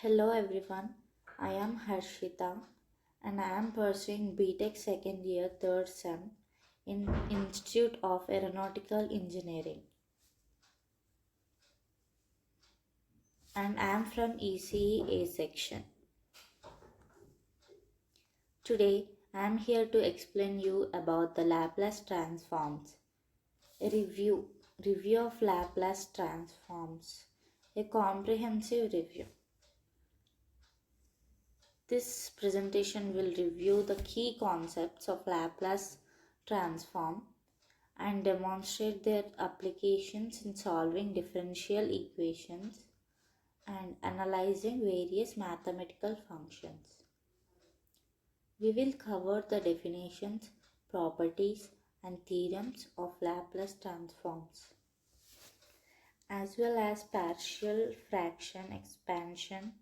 Hello everyone, I am Harshita and I am pursuing BTech second year third sem in Institute of Aeronautical Engineering and I am from ECE section. Today I am here to explain you about the Laplace transforms. A review of Laplace transforms. A comprehensive review. This presentation will review the key concepts of Laplace transform and demonstrate their applications in solving differential equations and analyzing various mathematical functions. We will cover the definitions, properties, and theorems of Laplace transforms, as well as partial fraction expansion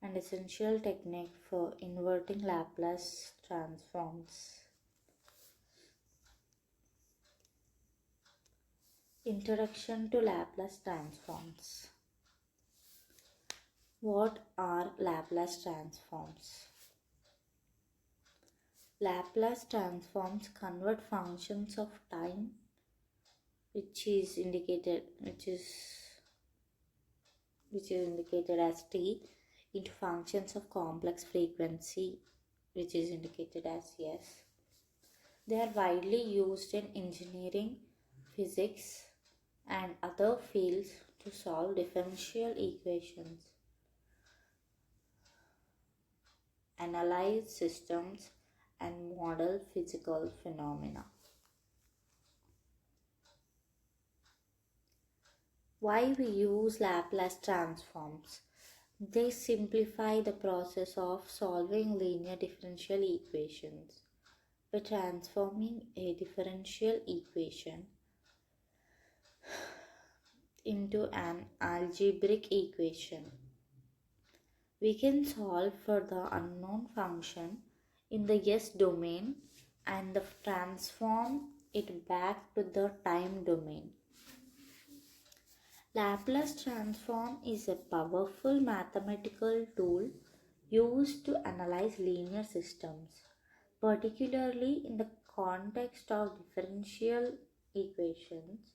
and essential technique for inverting Laplace transforms. Introduction to Laplace transforms. What are Laplace transforms? Laplace transforms convert functions of time which is indicated as t into functions of complex frequency which is indicated as s. They are widely used in engineering, physics, and other fields to solve differential equations, analyze systems, and model physical phenomena. Why we use Laplace transforms? They simplify the process of solving linear differential equations by transforming a differential equation into an algebraic equation. We can solve for the unknown function in the S domain and transform it back to the time domain. Laplace transform is a powerful mathematical tool used to analyze linear systems, particularly in the context of differential equations,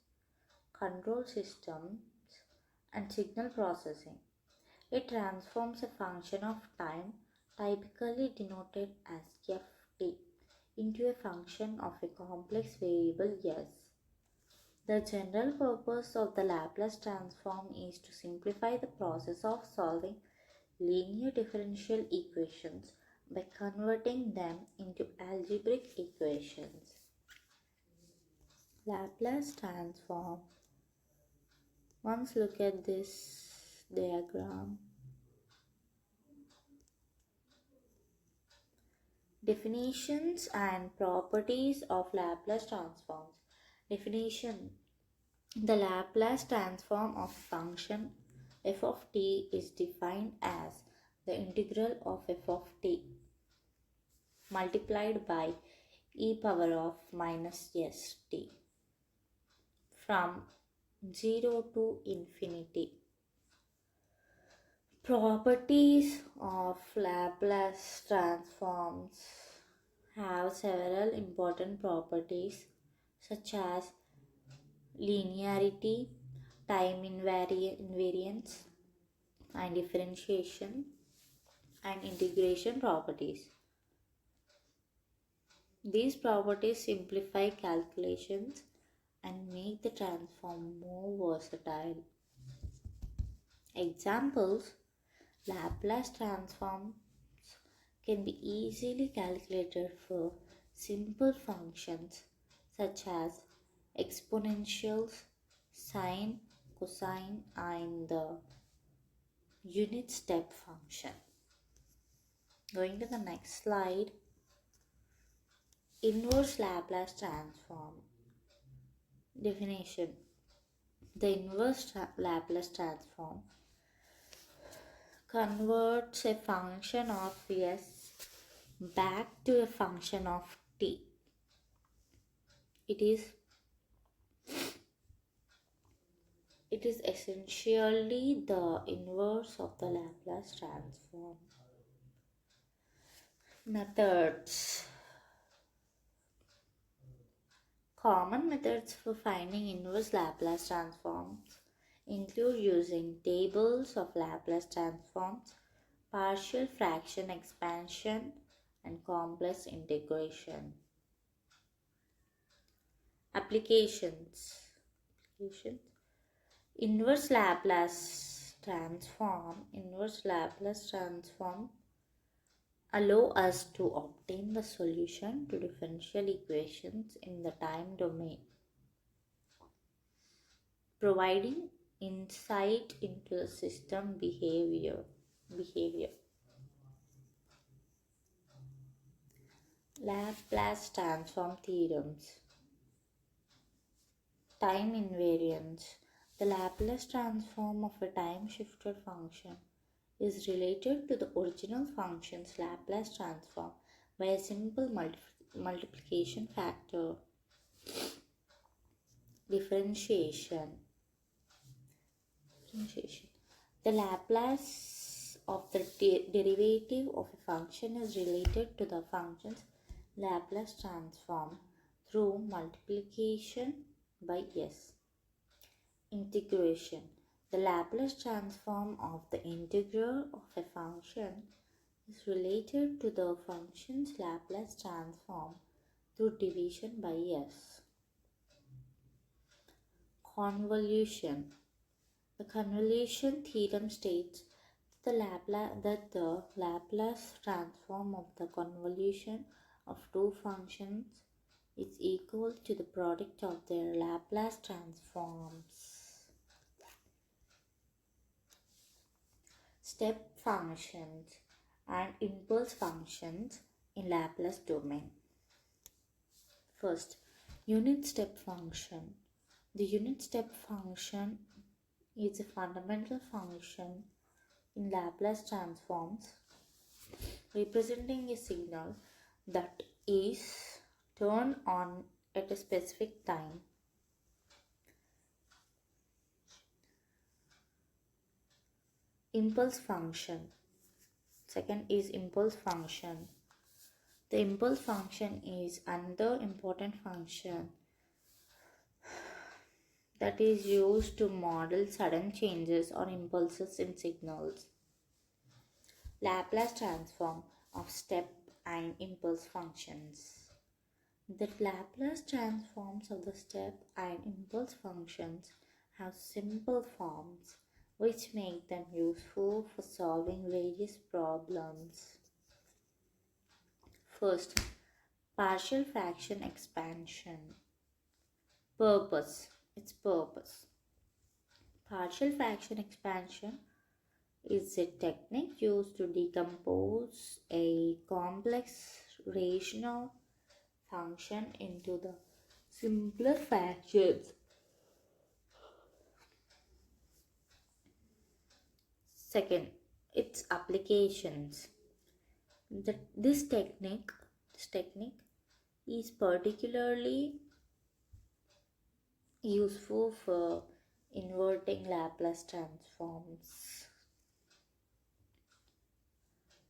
control systems, and signal processing. It transforms a function of time, typically denoted as ft, into a function of a complex variable s. The general purpose of the Laplace transform is to simplify the process of solving linear differential equations by converting them into algebraic equations. Laplace transform. Once look at this diagram. Definitions and properties of Laplace transforms. Definition. The Laplace transform of function f of t is defined as the integral of f of t multiplied by e power of minus st from 0 to infinity. Properties of Laplace transforms have several important properties such as linearity, time invariance, and differentiation and integration properties. These properties simplify calculations and make the transform more versatile. Examples: Laplace transforms can be easily calculated for simple functions such as exponentials, sine, cosine, and the unit step function. Going to the next slide. Inverse Laplace transform. Definition. The inverse Laplace transform converts a function of s back to a function of t. It is It is essentially the inverse of the Laplace transform. Methods. Common methods for finding inverse Laplace transforms include using tables of Laplace transforms, partial fraction expansion, and complex integration. Applications. Inverse Laplace transform allow us to obtain the solution to differential equations in the time domain, providing insight into the system behavior. Laplace transform theorems. Time invariance. The Laplace transform of a time-shifted function is related to the original function's Laplace transform by a simple multiplication factor. Differentiation. The Laplace of the derivative of a function is related to the function's Laplace transform through multiplication by s. Integration. The Laplace transform of the integral of a function is related to the function's Laplace transform through division by s. Convolution. The convolution theorem states that the Laplace transform of the convolution of two functions is equal to the product of their Laplace transforms. Step functions and impulse functions in Laplace domain. First, unit step function. The unit step function is a fundamental function in Laplace transforms representing a signal that is turned on at a specific time. Impulse function. Second is impulse function. The impulse function is another important function that is used to model sudden changes or impulses in signals. Laplace transform of step and impulse functions. The Laplace transforms of the step and impulse functions have simple forms which make them useful for solving various problems. First, partial fraction expansion. Purpose. Partial fraction expansion is a technique used to decompose a complex rational function into the simpler fractions. Second, its applications. This technique is particularly useful for inverting Laplace transforms.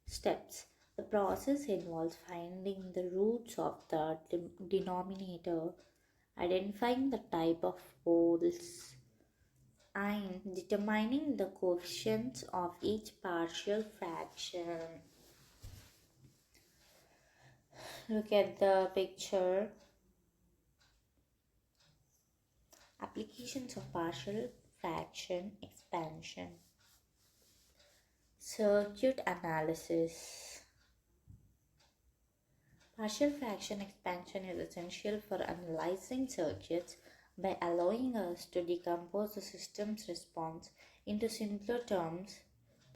Steps. The process involves finding the roots of the denominator, identifying the type of poles, and determining the coefficients of each partial fraction. Look at the picture. Applications of partial fraction expansion. Circuit analysis. Partial fraction expansion is essential for analyzing circuits by allowing us to decompose the system's response into simpler terms,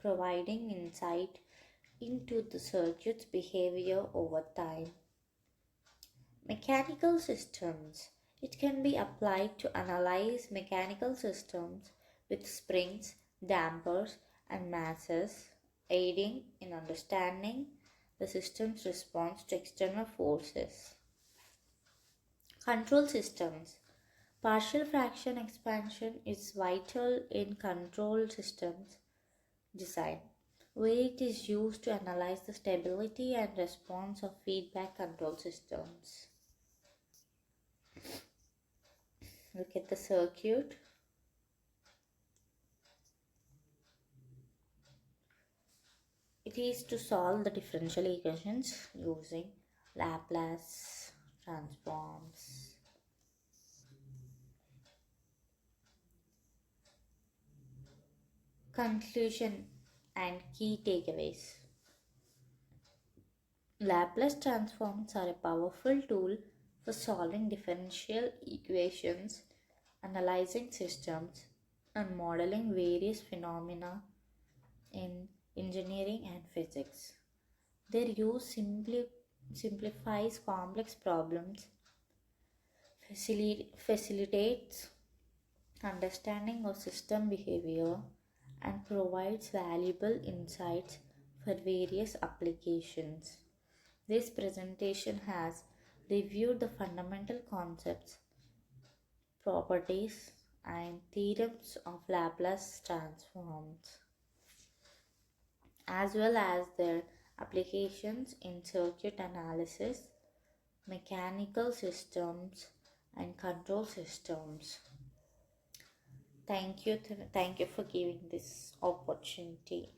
providing insight into the circuit's behavior over time. Mechanical systems. It can be applied to analyze mechanical systems with springs, dampers, and masses, aiding in understanding the system's response to external forces. Control systems. Partial fraction expansion is vital in control systems design, where it is used to analyze the stability and response of feedback control systems. Look at the circuit. It is to solve the differential equations using Laplace transforms. Conclusion and key takeaways. Laplace transforms are a powerful tool for solving differential equations, analyzing systems, and modeling various phenomena in engineering and physics. Their use simplifies complex problems, facilitates understanding of system behavior, and provides valuable insights for various applications. This presentation has reviewed the fundamental concepts, properties, and theorems of Laplace transforms, as well as their applications in circuit analysis, mechanical systems, and control systems. Thank you for giving this opportunity.